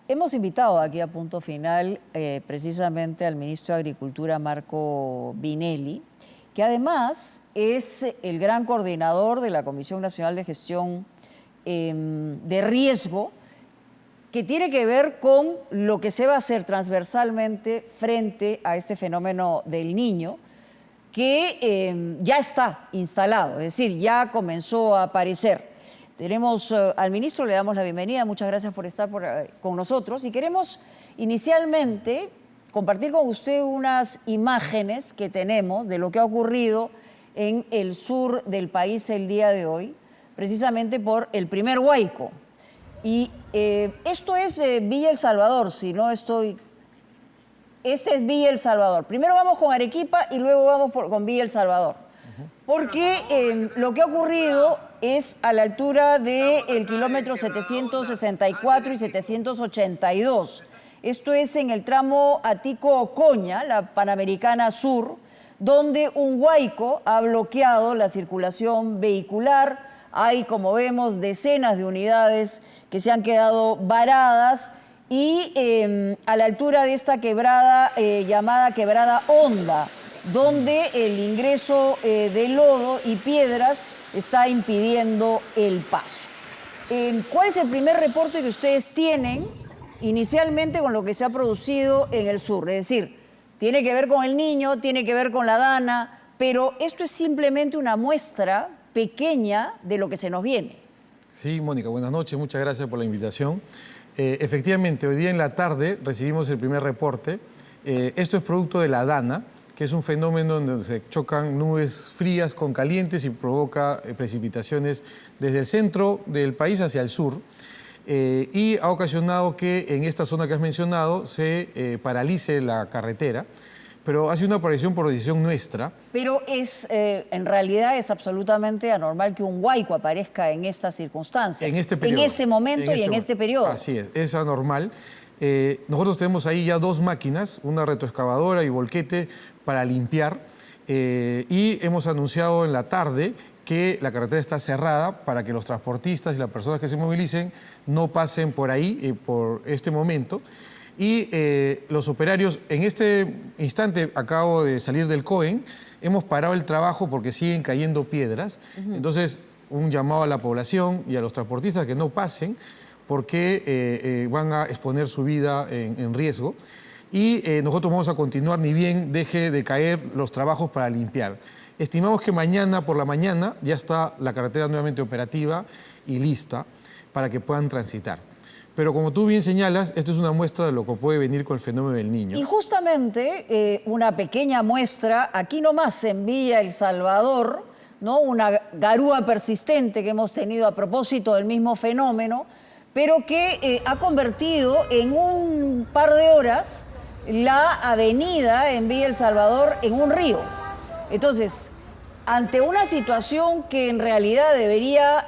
Hemos invitado aquí a Punto Final precisamente al ministro de Agricultura, Marco Vinelli, que además es el gran coordinador de la Comisión Nacional de Gestión de Riesgo, que tiene que ver con lo que se va a hacer transversalmente frente a este fenómeno del Niño, que ya está instalado, es decir, ya comenzó a aparecer. Tenemos al ministro, le damos la bienvenida, muchas gracias por estar con nosotros y queremos inicialmente compartir con usted unas imágenes que tenemos de lo que ha ocurrido en el sur del país el día de hoy, precisamente por el primer huaico. Y esto es Villa El Salvador, si no estoy... Este es Villa El Salvador. Primero vamos con Arequipa y luego vamos con Villa El Salvador. Porque lo que ha ocurrido es a la altura del kilómetro 764 y 782. Esto es en el tramo Atico-Ocoña, la Panamericana Sur, donde un huaico ha bloqueado la circulación vehicular. Hay, como vemos, decenas de unidades que se han quedado varadas y a la altura de esta quebrada llamada Quebrada Honda, donde el ingreso de lodo y piedras está impidiendo el paso. ¿Cuál es el primer reporte que ustedes tienen inicialmente con lo que se ha producido en el sur? Es decir, tiene que ver con el Niño, tiene que ver con la Dana, pero esto es simplemente una muestra pequeña de lo que se nos viene. Sí, Mónica, buenas noches, muchas gracias por la invitación. Efectivamente, hoy día en la tarde recibimos el primer reporte. Esto es producto de la Dana, que es un fenómeno donde se chocan nubes frías con calientes y provoca precipitaciones desde el centro del país hacia el sur. Y ha ocasionado que en esta zona que has mencionado se paralice la carretera, pero ha sido una paralización por decisión nuestra. Pero en realidad es absolutamente anormal que un huaico aparezca en estas circunstancias. En este periodo. En este momento y en este periodo. Así es anormal. Nosotros tenemos ahí ya dos máquinas, una retroexcavadora y volquete para limpiar. Y hemos anunciado en la tarde que la carretera está cerrada para que los transportistas y las personas que se movilicen no pasen por ahí por este momento. Y los operarios, en este instante acabo de salir del COEN, hemos parado el trabajo porque siguen cayendo piedras. Entonces, un llamado a la población y a los transportistas que no pasen porque van a exponer su vida en riesgo. Y nosotros vamos a continuar ni bien deje de caer los trabajos para limpiar. Estimamos que mañana por la mañana ya está la carretera nuevamente operativa y lista para que puedan transitar. Pero como tú bien señalas, esto es una muestra de lo que puede venir con el fenómeno del Niño. Y justamente una pequeña muestra, aquí nomás en Villa El Salvador, ¿no? Una garúa persistente que hemos tenido a propósito del mismo fenómeno, pero que ha convertido en un par de horas la avenida en Villa El Salvador en un río. Entonces, ante una situación que en realidad debería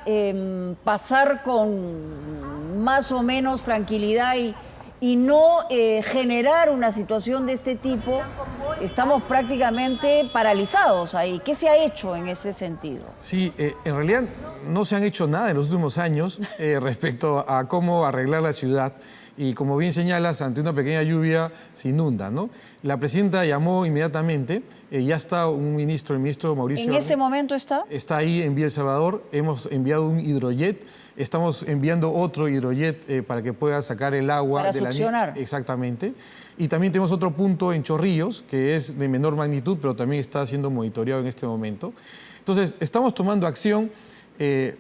pasar con más o menos tranquilidad y no generar una situación de este tipo, estamos prácticamente paralizados ahí. ¿Qué se ha hecho en ese sentido? Sí, en realidad no se han hecho nada en los últimos años respecto a cómo arreglar la ciudad. Y como bien señalas, ante una pequeña lluvia se inunda, ¿no? La presidenta llamó inmediatamente, ya está un ministro, el ministro Mauricio... ¿En ese momento está? Está ahí en Villa El Salvador, hemos enviado un hidrojet, estamos enviando otro hidrojet para que pueda sacar el agua para de succionar. Exactamente. Y también tenemos otro punto en Chorrillos, que es de menor magnitud, pero también está siendo monitoreado en este momento. Entonces, estamos tomando acción.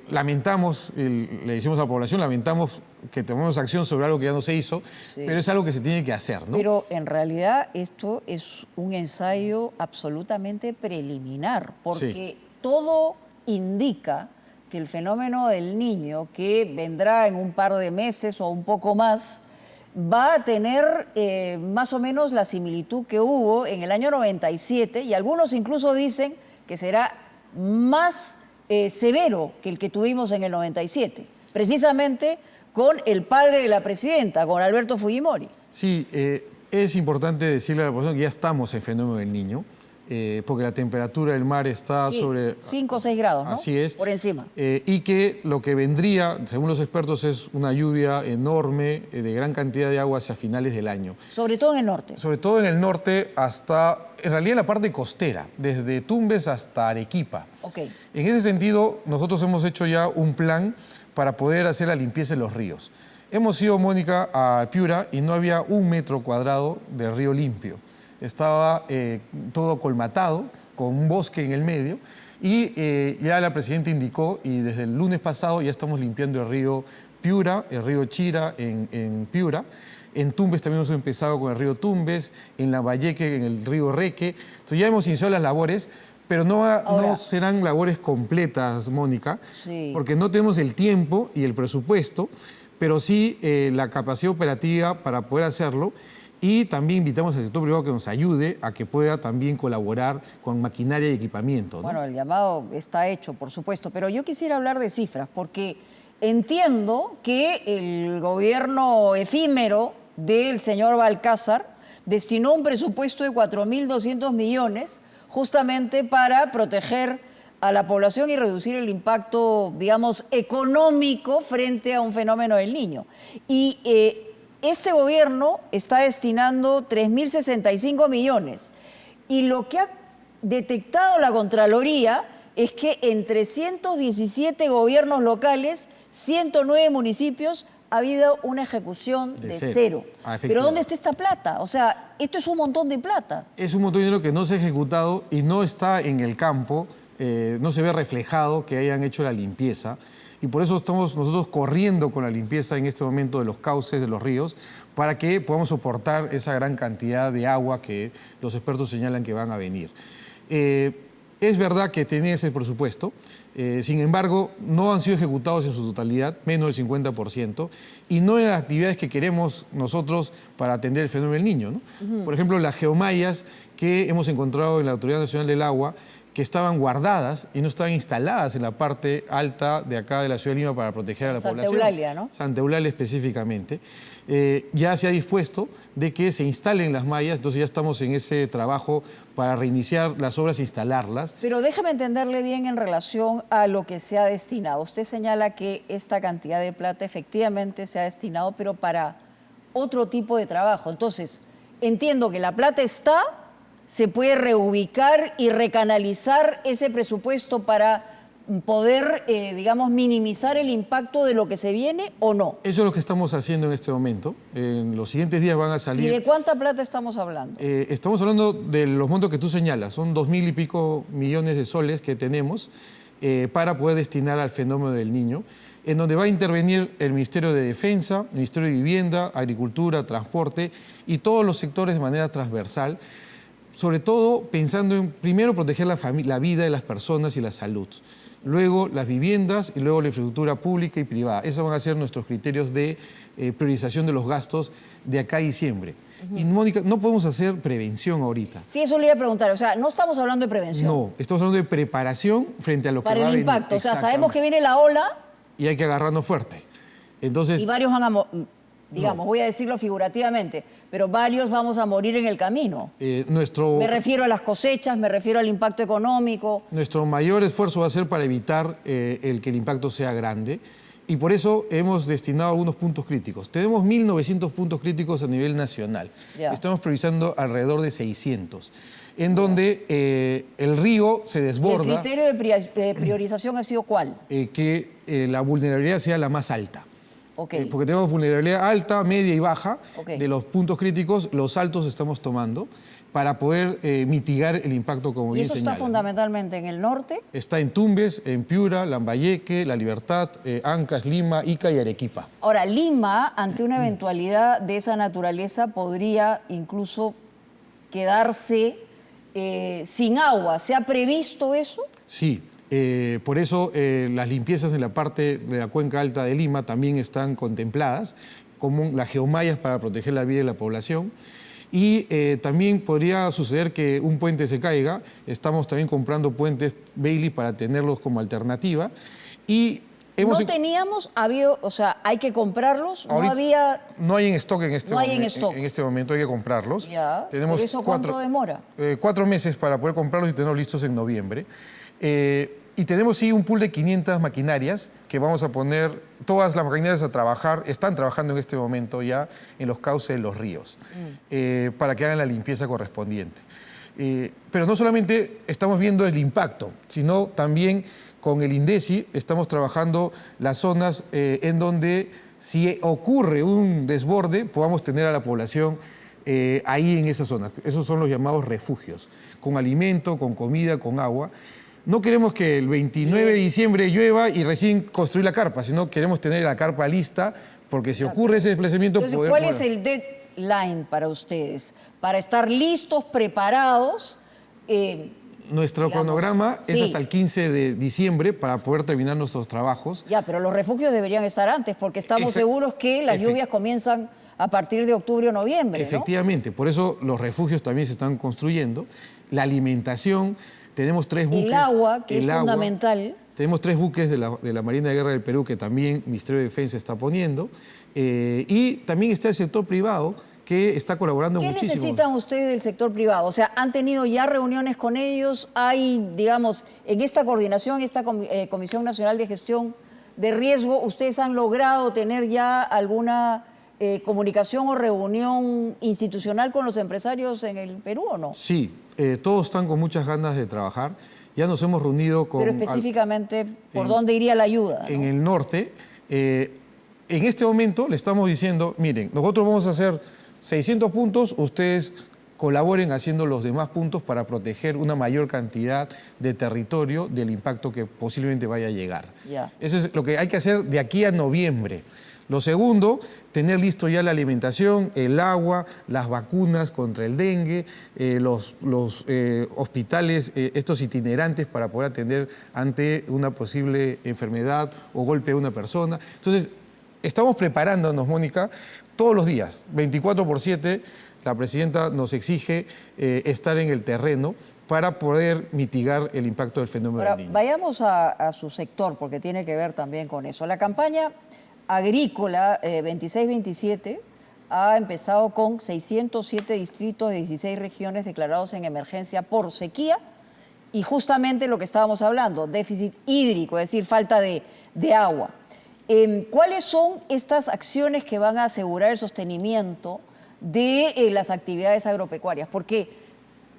Lamentamos, le decimos a la población, lamentamos que tomemos acción sobre algo que ya no se hizo, sí, pero es algo que se tiene que hacer, ¿no? Pero en realidad esto es un ensayo absolutamente preliminar, porque sí, todo indica que el fenómeno del Niño, que vendrá en un par de meses o un poco más, va a tener más o menos la similitud que hubo en el año 97, y algunos incluso dicen que será más severo que el que tuvimos en el 97, precisamente con el padre de la presidenta, con Alberto Fujimori. Sí, es importante decirle a la población que ya estamos en fenómeno del Niño. porque la temperatura del mar está Sí, sobre... 5 o 6 grados, ¿no? Así es. Por encima. Y que lo que vendría, según los expertos, es una lluvia enorme, de gran cantidad de agua hacia finales del año. Sobre todo en el norte. Sobre todo en el norte hasta, en realidad en la parte costera, desde Tumbes hasta Arequipa. Ok. En ese sentido, nosotros hemos hecho ya un plan para poder hacer la limpieza en los ríos. Hemos ido, Mónica, a Piura y no había 1 metro cuadrado de río limpio. Estaba todo colmatado, con un bosque en el medio, y ya la presidenta indicó, y desde el lunes pasado ya estamos limpiando el río Piura, el río Chira en Piura. En Tumbes también hemos empezado con el río Tumbes, en Lambayeque, en el río Reque. Entonces ya hemos iniciado las labores, pero no serán labores completas, Mónica, Sí. porque no tenemos el tiempo y el presupuesto, pero sí la capacidad operativa para poder hacerlo. Y también invitamos al sector privado que nos ayude a que pueda también colaborar con maquinaria y equipamiento, ¿no? Bueno, el llamado está hecho, por supuesto, pero yo quisiera hablar de cifras, porque entiendo que el gobierno efímero del señor Balcázar destinó un presupuesto de 4.200 millones justamente para proteger a la población y reducir el impacto, digamos, económico frente a un fenómeno del Niño. Y este gobierno está destinando 3.065 millones. Y lo que ha detectado la Contraloría es que en 317 gobiernos locales, 109 municipios, ha habido una ejecución de cero. Pero ¿dónde está esta plata? O sea, esto es un montón de plata. Es un montón de dinero que no se ha ejecutado y no está en el campo, no se ve reflejado que hayan hecho la limpieza. Y por eso estamos nosotros corriendo con la limpieza en este momento de los cauces, de los ríos, para que podamos soportar esa gran cantidad de agua que los expertos señalan que van a venir. Es verdad que tiene ese presupuesto, sin embargo, no han sido ejecutados en su totalidad, menos del 50%, y no en las actividades que queremos nosotros para atender el fenómeno del Niño, ¿no? Por ejemplo, las geomallas que hemos encontrado en la Autoridad Nacional del Agua, que estaban guardadas y no estaban instaladas en la parte alta de acá de la ciudad de Lima para proteger a la población. Santa Eulalia, ¿no? Santa Eulalia específicamente. Ya se ha dispuesto de que se instalen las mallas, entonces ya estamos en ese trabajo para reiniciar las obras e instalarlas. Pero déjame entenderle bien en relación a lo que se ha destinado. Usted señala que esta cantidad de plata efectivamente se ha destinado, pero para otro tipo de trabajo. Entonces, entiendo que la plata está, se puede reubicar y recanalizar ese presupuesto para poder, digamos, minimizar el impacto de lo que se viene, ¿o no? Eso es lo que estamos haciendo en este momento. En los siguientes días van a salir... ¿Y de cuánta plata estamos hablando? Estamos hablando de los montos que tú señalas. Son 2.000 y pico millones de soles que tenemos para poder destinar al fenómeno del Niño, en donde va a intervenir el Ministerio de Defensa, el Ministerio de Vivienda, Agricultura, Transporte y todos los sectores de manera transversal, sobre todo pensando en, primero, proteger la vida de las personas y la salud, luego las viviendas y luego la infraestructura pública y privada. Esos van a ser nuestros criterios de priorización de los gastos de acá a diciembre. Y, Mónica, no podemos hacer prevención ahorita. Sí, eso le iba a preguntar. O sea, no estamos hablando de prevención. No, estamos hablando de preparación frente a lo que va a venir. Para el impacto. O sea, sabemos que viene la ola... Y hay que agarrarnos fuerte. Entonces, y varios van a... digamos, voy a decirlo figurativamente, pero varios vamos a morir en el camino. Me refiero a las cosechas, me refiero al impacto económico. Nuestro mayor esfuerzo va a ser para evitar que el impacto sea grande, y por eso hemos destinado algunos puntos críticos. Tenemos 1.900 puntos críticos a nivel nacional. Ya. Estamos priorizando alrededor de 600, en donde el río se desborda. ¿El criterio de priorización ha sido cuál? Que la vulnerabilidad sea la más alta. Okay. Porque tenemos vulnerabilidad alta, media y baja. Okay. De los puntos críticos, los altos estamos tomando para poder mitigar el impacto, como bien señala. ¿Y eso señala, está fundamentalmente en el norte? Está en Tumbes, en Piura, Lambayeque, La Libertad, Ancash, Lima, Ica y Arequipa. Ahora, Lima, ante una eventualidad de esa naturaleza, podría incluso quedarse sin agua. ¿Se ha previsto eso? Sí. Por eso las limpiezas en la parte de la cuenca alta de Lima también están contempladas, como las geomallas para proteger la vida de la población. Y también podría suceder que un puente se caiga. Estamos también comprando puentes Bailey para tenerlos como alternativa. Y No teníamos, ha habido, o sea, hay que comprarlos, ahorita, no había... No hay en stock en este, no hay en stock. En este momento, hay que comprarlos. Ya, Tenemos ¿por eso cuánto demora? 4 meses para poder comprarlos y tenerlos listos en noviembre. Y tenemos sí un pool de 500 maquinarias que vamos a poner, todas las maquinarias a trabajar, están trabajando en este momento ya en los cauces de los ríos, para que hagan la limpieza correspondiente. Pero no solamente estamos viendo el impacto, sino también con el INDECI estamos trabajando las zonas en donde si ocurre un desborde podamos tener a la población ahí en esa zona. Esos son los llamados refugios, con alimento, con comida, con agua. No queremos que el 29 de diciembre llueva y recién construir la carpa, sino queremos tener la carpa lista, porque si ocurre ese desplazamiento... Entonces, ¿cuál es el deadline para ustedes? Para estar listos, preparados... Nuestro cronograma es hasta el 15 de diciembre para poder terminar nuestros trabajos. Ya, pero los refugios deberían estar antes, porque estamos seguros que las lluvias comienzan a partir de octubre o noviembre, ¿no? Efectivamente, por eso los refugios también se están construyendo. La alimentación, tenemos 3 buques. El agua, que es fundamental. Tenemos 3 buques de la Marina de Guerra del Perú que también el Ministerio de Defensa está poniendo. Y también está el sector privado, que está colaborando muchísimo. ¿Qué necesitan ustedes del sector privado? O sea, ¿han tenido ya reuniones con ellos? ¿Hay, digamos, en esta coordinación, esta Comisión Nacional de Gestión de Riesgo, ustedes han logrado tener ya alguna comunicación o reunión institucional con los empresarios en el Perú o no? Sí, todos están con muchas ganas de trabajar. Ya nos hemos reunido con... Pero específicamente, ¿por dónde iría la ayuda? En el norte. En este momento le estamos diciendo, miren, nosotros vamos a hacer 600 puntos, ustedes colaboren haciendo los demás puntos para proteger una mayor cantidad de territorio del impacto que posiblemente vaya a llegar. Ya. Eso es lo que hay que hacer de aquí a noviembre. Lo segundo, tener listo ya la alimentación, el agua, las vacunas contra el dengue, los hospitales, estos itinerantes para poder atender ante una posible enfermedad o golpe a una persona. Entonces, estamos preparándonos, Mónica, todos los días, 24/7, la presidenta nos exige estar en el terreno para poder mitigar el impacto del fenómeno del Niño. Vayamos a su sector, porque tiene que ver también con eso. La campaña agrícola 26-27 ha empezado con 607 distritos de 16 regiones declarados en emergencia por sequía y justamente lo que estábamos hablando, déficit hídrico, es decir, falta de agua. ¿Cuáles son estas acciones que van a asegurar el sostenimiento de las actividades agropecuarias? Porque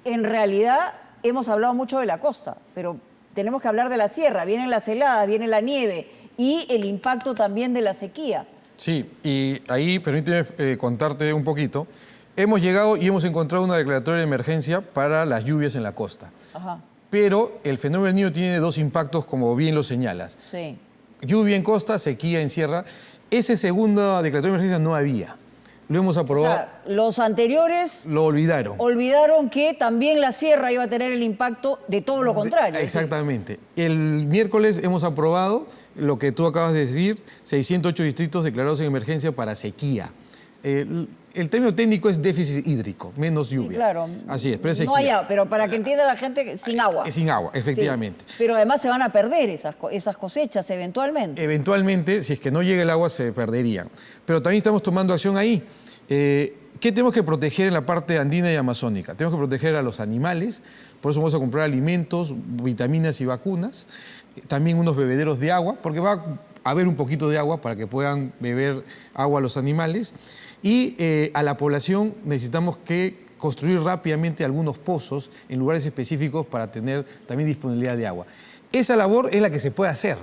en realidad hemos hablado mucho de la costa, pero tenemos que hablar de la sierra, vienen las heladas, viene la nieve y el impacto también de la sequía. Sí, y ahí permíteme contarte un poquito. Hemos llegado y hemos encontrado una declaratoria de emergencia para las lluvias en la costa. Ajá. Pero el fenómeno del Niño tiene 2 impactos, como bien lo señalas. Sí. Lluvia en costa, sequía en sierra. Esa segunda declaratoria de emergencia no había. Lo hemos aprobado. O sea, los anteriores lo olvidaron. Olvidaron que también la sierra iba a tener el impacto de todo lo contrario. Exactamente. El miércoles hemos aprobado lo que tú acabas de decir, 608 distritos declarados en emergencia para sequía. El término técnico es déficit hídrico, menos lluvia. Sí, claro. Así es, pero es sequía. No hay agua, pero para que entienda la gente, sin agua. Sin agua, efectivamente. Sí. Pero además se van a perder esas cosechas eventualmente. Eventualmente, si es que no llega el agua, se perderían. Pero también estamos tomando acción ahí. ¿Qué tenemos que proteger en la parte andina y amazónica? Tenemos que proteger a los animales, por eso vamos a comprar alimentos, vitaminas y vacunas, también unos bebederos de agua, porque va a haber un poquito de agua para que puedan beber agua los animales. Y a la población necesitamos que construir rápidamente algunos pozos en lugares específicos para tener también disponibilidad de agua. Esa labor es la que se puede hacer.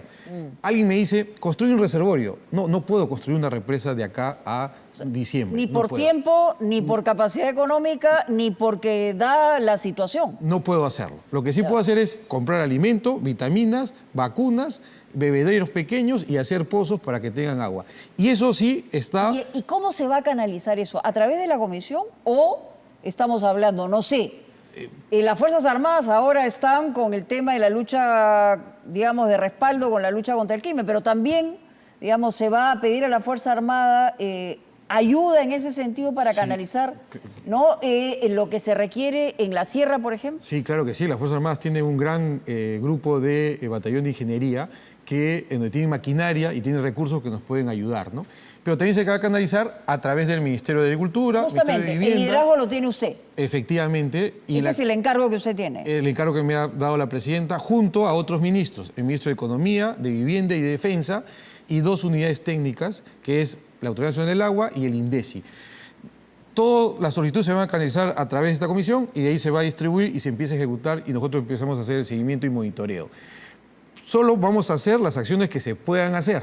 Alguien me dice, construye un reservorio. No puedo construir una represa de acá a diciembre. Ni por tiempo, ni por capacidad económica, ni porque da la situación. No puedo hacerlo. Lo que sí puedo hacer es comprar alimento, vitaminas, vacunas, bebederos pequeños y hacer pozos para que tengan agua. Y eso sí está... ¿Y cómo se va a canalizar eso? ¿A través de la comisión o estamos hablando, no sé, las Fuerzas Armadas ahora están con el tema de la lucha, digamos, de respaldo con la lucha contra el crimen, pero también, digamos, se va a pedir a la Fuerza Armada ayuda en ese sentido para canalizar, ¿no? Lo que se requiere en la sierra, por ejemplo? Sí, claro que sí. Las Fuerzas Armadas tienen un gran grupo de batallón de ingeniería donde tienen maquinaria y tienen recursos que nos pueden ayudar, ¿no? Pero también se va a canalizar a través del Ministerio de Agricultura, Justamente, Ministerio de Vivienda. el liderazgo lo tiene usted. Efectivamente. Ese es el encargo que usted tiene. El encargo que me ha dado la presidenta, junto a otros ministros, el ministro de Economía, de Vivienda y de Defensa, y 2 unidades técnicas, que es la Autoridad Nacional del Agua y el INDECI. Todas las solicitudes se van a canalizar a través de esta comisión y de ahí se va a distribuir y se empieza a ejecutar y nosotros empezamos a hacer el seguimiento y monitoreo. Solo vamos a hacer las acciones que se puedan hacer.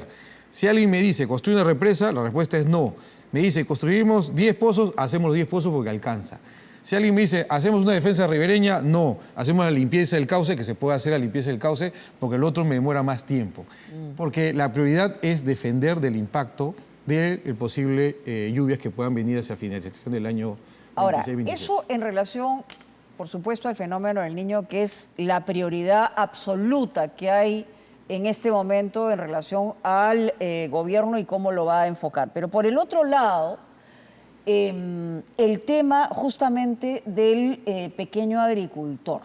Si alguien me dice, construye una represa, la respuesta es no. Me dice, construimos 10 pozos, hacemos los 10 pozos porque alcanza. Si alguien me dice, hacemos una defensa ribereña, no. Hacemos la limpieza del cauce, que se puede hacer la limpieza del cauce, porque el otro me demora más tiempo. Porque la prioridad es defender del impacto de posible lluvias que puedan venir hacia finalización del año 26-27. Ahora, eso en relación, por supuesto, al fenómeno del Niño, que es la prioridad absoluta que hay en este momento en relación al gobierno y cómo lo va a enfocar. Pero por el otro lado, el tema justamente del pequeño agricultor.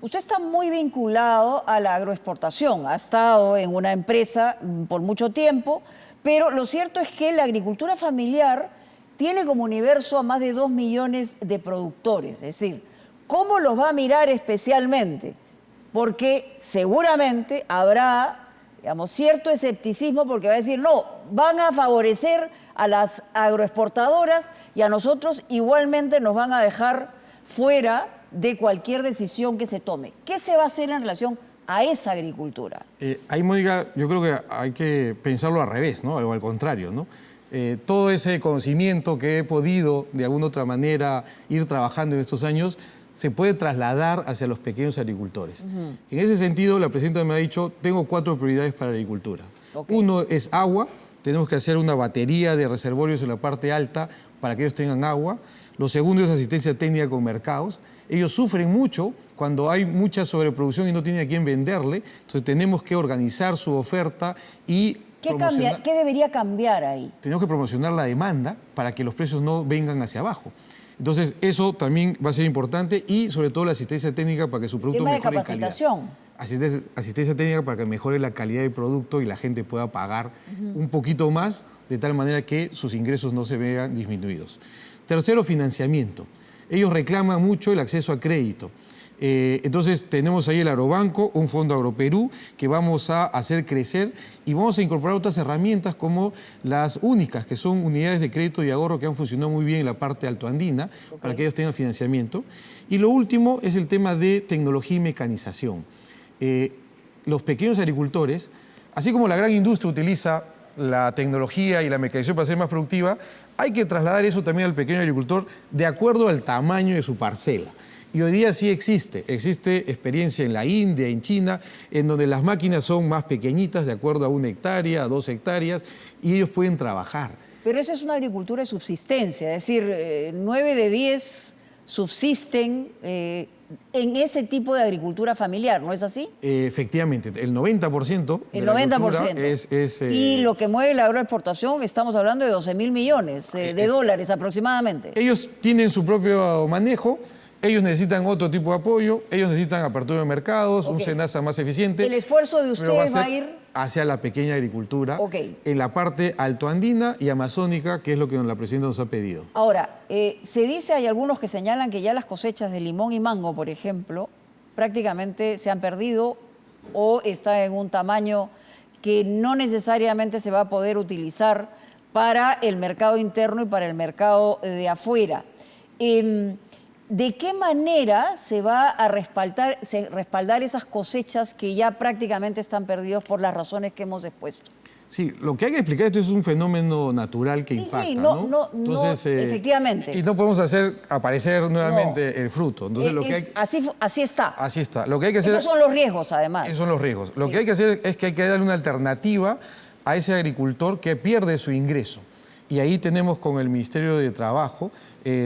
Usted está muy vinculado a la agroexportación, ha estado en una empresa por mucho tiempo, pero lo cierto es que la agricultura familiar tiene como universo a más de 2 millones de productores. Es decir, ¿cómo los va a mirar especialmente? Porque seguramente habrá, digamos, cierto escepticismo porque va a decir, no, van a favorecer a las agroexportadoras y a nosotros igualmente nos van a dejar fuera de cualquier decisión que se tome. ¿Qué se va a hacer en relación a esa agricultura? Ahí, Mónica, yo creo que hay que pensarlo al revés, ¿no? O al contrario, ¿no? Todo ese conocimiento que he podido, de alguna u otra manera, ir trabajando en estos años, se puede trasladar hacia los pequeños agricultores. En ese sentido, la presidenta me ha dicho, tengo 4 prioridades para la agricultura. Uno es agua, tenemos que hacer una batería de reservorios en la parte alta para que ellos tengan agua. Lo segundo es asistencia técnica con mercados. Ellos sufren mucho cuando hay mucha sobreproducción y no tienen a quién venderle, entonces tenemos que organizar su oferta y ¿Qué debería cambiar ahí? Tenemos que promocionar la demanda para que los precios no vengan hacia abajo. Entonces, eso también va a ser importante y, sobre todo, la asistencia técnica para que su producto mejore en calidad. Tema de capacitación. Asistencia técnica para que mejore la calidad del producto y la gente pueda pagar un poquito más, de tal manera que sus ingresos no se vean disminuidos. Tercero, financiamiento. Ellos reclaman mucho el acceso a crédito. Entonces tenemos ahí el Agrobanco, un fondo Agroperú que vamos a hacer crecer y vamos a incorporar otras herramientas como las únicas, que son unidades de crédito y ahorro que han funcionado muy bien en la parte altoandina para que ellos tengan financiamiento. Y lo último es el tema de tecnología y mecanización. Los pequeños agricultores, así como la gran industria utiliza la tecnología y la mecanización para ser más productiva, hay que trasladar eso también al pequeño agricultor de acuerdo al tamaño de su parcela. Y hoy día sí existe experiencia en la India, en China, en donde las máquinas son más pequeñitas, de acuerdo a 1 hectárea, a 2 hectáreas, y ellos pueden trabajar. Pero esa es una agricultura de subsistencia, es decir, 9 de 10 subsisten en ese tipo de agricultura familiar, ¿no es así? Efectivamente, el 90%. El 90%. Es y lo que mueve la agroexportación, estamos hablando de 12.000 millones de dólares aproximadamente. Ellos tienen su propio manejo. Ellos necesitan otro tipo de apoyo, ellos necesitan apertura de mercados, un SENASA más eficiente. El esfuerzo de ustedes va a ir hacia la pequeña agricultura, en la parte altoandina y amazónica, que es lo que la presidenta nos ha pedido. Ahora, se dice, hay algunos que señalan que ya las cosechas de limón y mango, por ejemplo, prácticamente se han perdido o están en un tamaño que no necesariamente se va a poder utilizar para el mercado interno y para el mercado de afuera. ¿De qué manera se va a respaldar esas cosechas que ya prácticamente están perdidas por las razones que hemos expuesto? Sí, lo que hay que explicar, esto es un fenómeno natural que impacta, Entonces, efectivamente. Y no podemos hacer aparecer nuevamente el fruto. Entonces, así está. Así está. Lo que hay que hacer, esos son los riesgos, además. Esos son los riesgos. Lo que hay que hacer es que hay que darle una alternativa a ese agricultor que pierde su ingreso. Y ahí tenemos con el Ministerio de Trabajo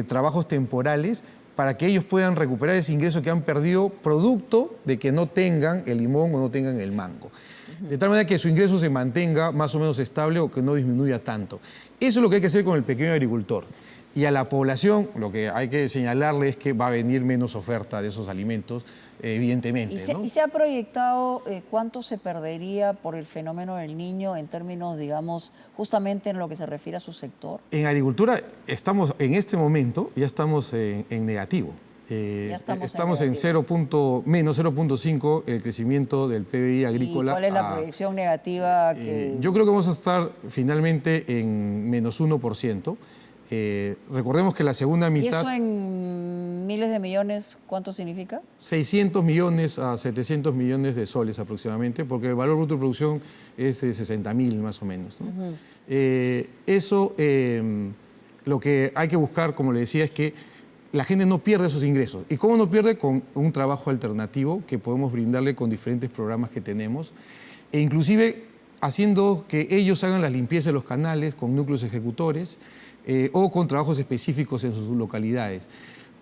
trabajos temporales para que ellos puedan recuperar ese ingreso que han perdido producto de que no tengan el limón o no tengan el mango. De tal manera que su ingreso se mantenga más o menos estable o que no disminuya tanto. Eso es lo que hay que hacer con el pequeño agricultor. Y a la población lo que hay que señalarle es que va a venir menos oferta de esos alimentos, evidentemente. ¿Y se ha proyectado cuánto se perdería por el fenómeno del Niño en términos, digamos, justamente en lo que se refiere a su sector? En agricultura estamos, en este momento, ya estamos en negativo. Estamos en menos 0.5 el crecimiento del PBI agrícola. ¿Y cuál es la proyección negativa? Yo creo que vamos a estar finalmente en menos 1%. Recordemos que la segunda mitad... ¿Y eso en miles de millones cuánto significa? 600 millones a 700 millones de soles aproximadamente, porque el valor bruto de producción es de 60.000 más o menos, ¿no? Lo que hay que buscar, como le decía, es que la gente no pierda esos ingresos. ¿Y cómo no pierde? Con un trabajo alternativo que podemos brindarle con diferentes programas que tenemos, e inclusive haciendo que ellos hagan la limpieza de los canales con núcleos ejecutores o con trabajos específicos en sus localidades.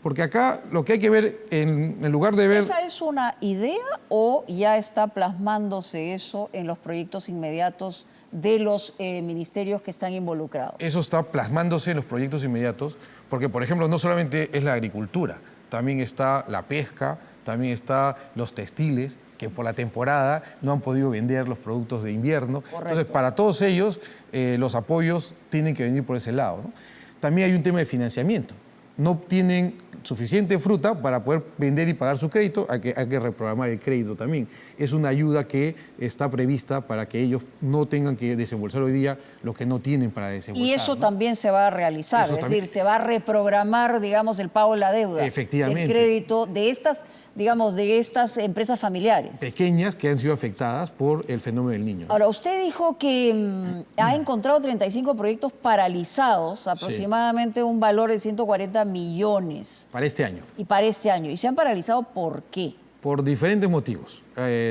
Porque acá lo que hay que ver, en lugar de ver... ¿Esa es una idea o ya está plasmándose eso en los proyectos inmediatos de los ministerios que están involucrados? Eso está plasmándose en los proyectos inmediatos, porque, por ejemplo, no solamente es la agricultura, también está la pesca, también está los textiles, que por la temporada no han podido vender los productos de invierno. Correcto. Entonces, para todos ellos, los apoyos tienen que venir por ese lado, ¿no? También hay un tema de financiamiento. No tienen suficiente fruta para poder vender y pagar su crédito, hay que reprogramar el crédito también. Es una ayuda que está prevista para que ellos no tengan que desembolsar hoy día lo que no tienen para desembolsar. Y eso, ¿no?, también se va a realizar, es decir, se va a reprogramar, digamos, el pago de la deuda. Efectivamente. El crédito de estas, digamos, de estas empresas familiares. Pequeñas que han sido afectadas por el fenómeno del Niño. Ahora, usted dijo que ha encontrado 35 proyectos paralizados, aproximadamente un valor de 140 millones. Para este año. Y para este año. ¿Y se han paralizado por qué? Por diferentes motivos.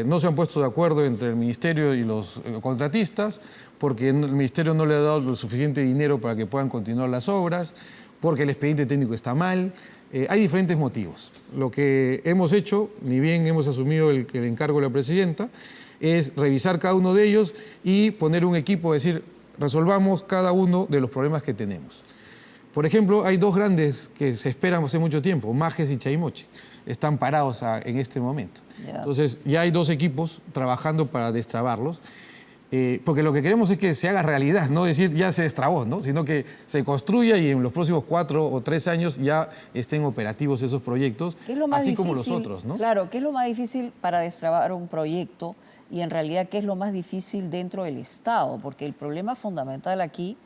No se han puesto de acuerdo entre el Ministerio y los contratistas, porque el Ministerio no le ha dado lo suficiente dinero para que puedan continuar las obras, porque el expediente técnico está mal. Hay diferentes motivos. Lo que hemos hecho, ni bien hemos asumido el encargo de la presidenta, es revisar cada uno de ellos y poner un equipo, es decir, resolvamos cada uno de los problemas que tenemos. Por ejemplo, hay dos grandes que se esperan hace mucho tiempo, Majes y Chaimoche. Están parados en este momento. Entonces, ya hay dos equipos trabajando para destrabarlos, porque lo que queremos es que se haga realidad, no decir ya se destrabó, ¿no?, sino que se construya y en los próximos 4 o 3 años ya estén operativos esos proyectos, así como los otros, ¿no? Claro, ¿qué es lo más difícil para destrabar un proyecto y en realidad qué es lo más difícil dentro del Estado? Porque el problema fundamental aquí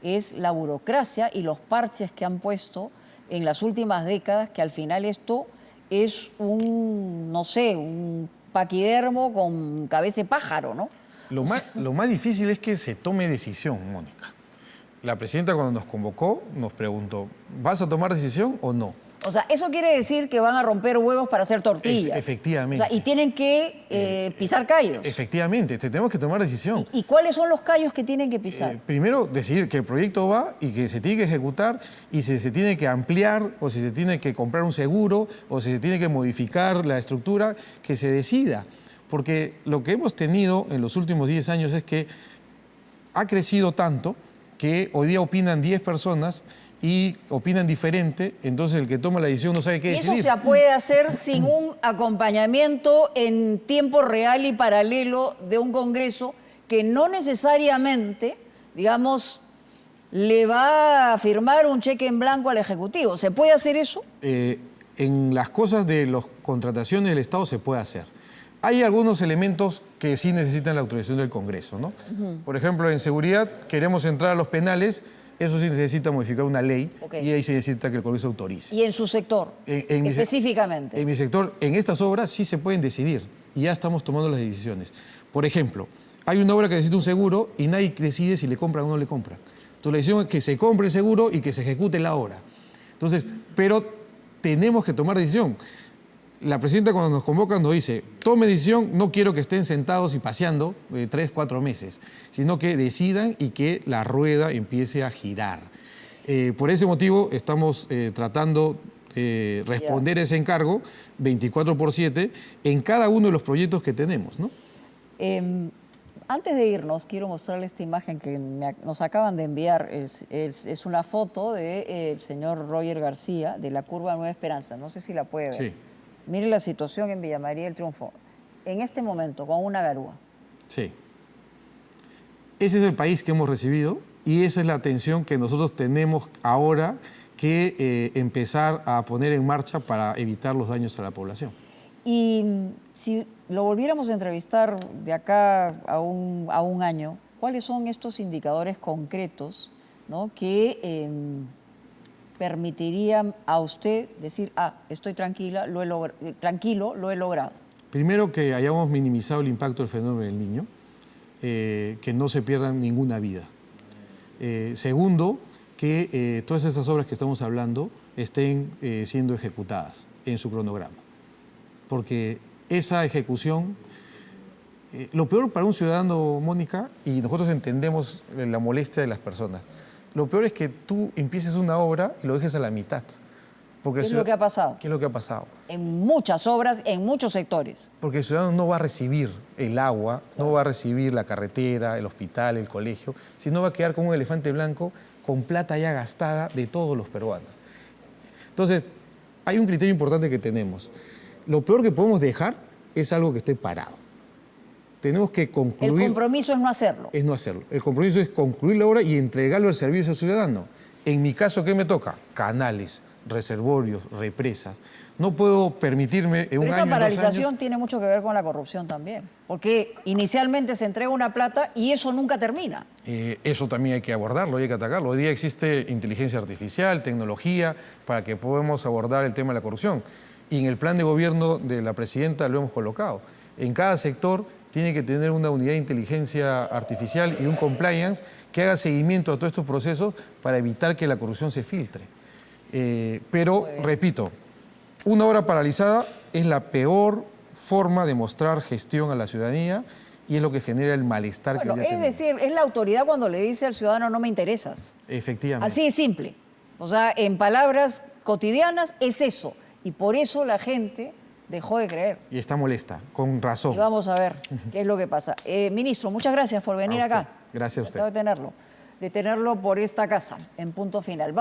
es la burocracia y los parches que han puesto en las últimas décadas, que al final esto es un, no sé, un paquidermo con cabeza de pájaro, ¿no? Lo más difícil es que se tome decisión, Mónica. La presidenta cuando nos convocó nos preguntó, ¿vas a tomar decisión o no? O sea, eso quiere decir que van a romper huevos para hacer tortillas. Efectivamente. O sea, y tienen que pisar callos. Efectivamente, tenemos que tomar decisión. ¿Y cuáles son los callos que tienen que pisar? Primero, decidir que el proyecto va y que se tiene que ejecutar, y si se tiene que ampliar o si se tiene que comprar un seguro o si se tiene que modificar la estructura, que se decida. Porque lo que hemos tenido en los últimos 10 años es que ha crecido tanto que hoy día opinan 10 personas y opinan diferente, entonces el que toma la decisión no sabe qué decidir. Y eso se puede hacer sin un acompañamiento en tiempo real y paralelo de un Congreso que no necesariamente, digamos, le va a firmar un cheque en blanco al Ejecutivo. ¿Se puede hacer eso? En las cosas de las contrataciones del Estado se puede hacer. Hay algunos elementos que sí necesitan la autorización del Congreso, ¿no? Por ejemplo, en seguridad queremos entrar a los penales. Eso sí necesita modificar una ley y ahí se necesita que el Congreso autorice. ¿Y en su sector, específicamente? En mi sector, en estas obras sí se pueden decidir y ya estamos tomando las decisiones. Por ejemplo, hay una obra que necesita un seguro y nadie decide si le compran o no le compran. Entonces la decisión es que se compre el seguro y que se ejecute la obra. Entonces, pero tenemos que tomar decisión. La presidenta cuando nos convoca nos dice, tome decisión, no quiero que estén sentados y paseando 3, 4 meses, sino que decidan y que la rueda empiece a girar. Por ese motivo estamos tratando de responder ese encargo 24/7 en cada uno de los proyectos que tenemos, ¿no? Antes de irnos, quiero mostrarle esta imagen que nos acaban de enviar. Es una foto del señor Roger García de la curva Nueva Esperanza. No sé si la puede ver. Sí. Mire la situación en Villa María del Triunfo. En este momento, con una garúa. Sí. Ese es el país que hemos recibido y esa es la atención que nosotros tenemos ahora que empezar a poner en marcha para evitar los daños a la población. Y si lo volviéramos a entrevistar de acá a un año, ¿cuáles son estos indicadores concretos, ¿no?, que permitirían a usted decir, estoy tranquilo, lo he logrado? Primero, que hayamos minimizado el impacto del fenómeno del Niño, que no se pierda ninguna vida. Segundo, que todas esas obras que estamos hablando estén siendo ejecutadas en su cronograma. Porque esa ejecución, lo peor para un ciudadano, Mónica, y nosotros entendemos la molestia de las personas, lo peor es que tú empieces una obra y lo dejes a la mitad. ¿Qué es lo que ha pasado? ¿Qué es lo que ha pasado? En muchas obras, en muchos sectores. Porque el ciudadano no va a recibir el agua, no va a recibir la carretera, el hospital, el colegio, sino va a quedar como un elefante blanco con plata ya gastada de todos los peruanos. Entonces, hay un criterio importante que tenemos. Lo peor que podemos dejar es algo que esté parado. Tenemos que concluir... El compromiso es no hacerlo. Es no hacerlo. El compromiso es concluir la obra y entregarlo al servicio al ciudadano. En mi caso, ¿qué me toca? Canales, reservorios, represas. No puedo permitirme en un año, 2 años... Pero esa paralización tiene mucho que ver con la corrupción también. Porque inicialmente se entrega una plata y eso nunca termina. Eso también hay que abordarlo, hay que atacarlo. Hoy día existe inteligencia artificial, tecnología, para que podamos abordar el tema de la corrupción. Y en el plan de gobierno de la presidenta lo hemos colocado. En cada sector tiene que tener una unidad de inteligencia artificial y un compliance que haga seguimiento a todos estos procesos para evitar que la corrupción se filtre. Pero, repito, una obra paralizada es la peor forma de mostrar gestión a la ciudadanía y es lo que genera el malestar que ya tenemos. Es decir, es la autoridad cuando le dice al ciudadano no me interesas. Efectivamente. Así de simple. O sea, en palabras cotidianas es eso. Y por eso la gente dejó de creer. Y está molesta, con razón. Y vamos a ver qué es lo que pasa. Ministro, muchas gracias por venir acá. Gracias a usted. De tenerlo por esta casa, en Punto Final.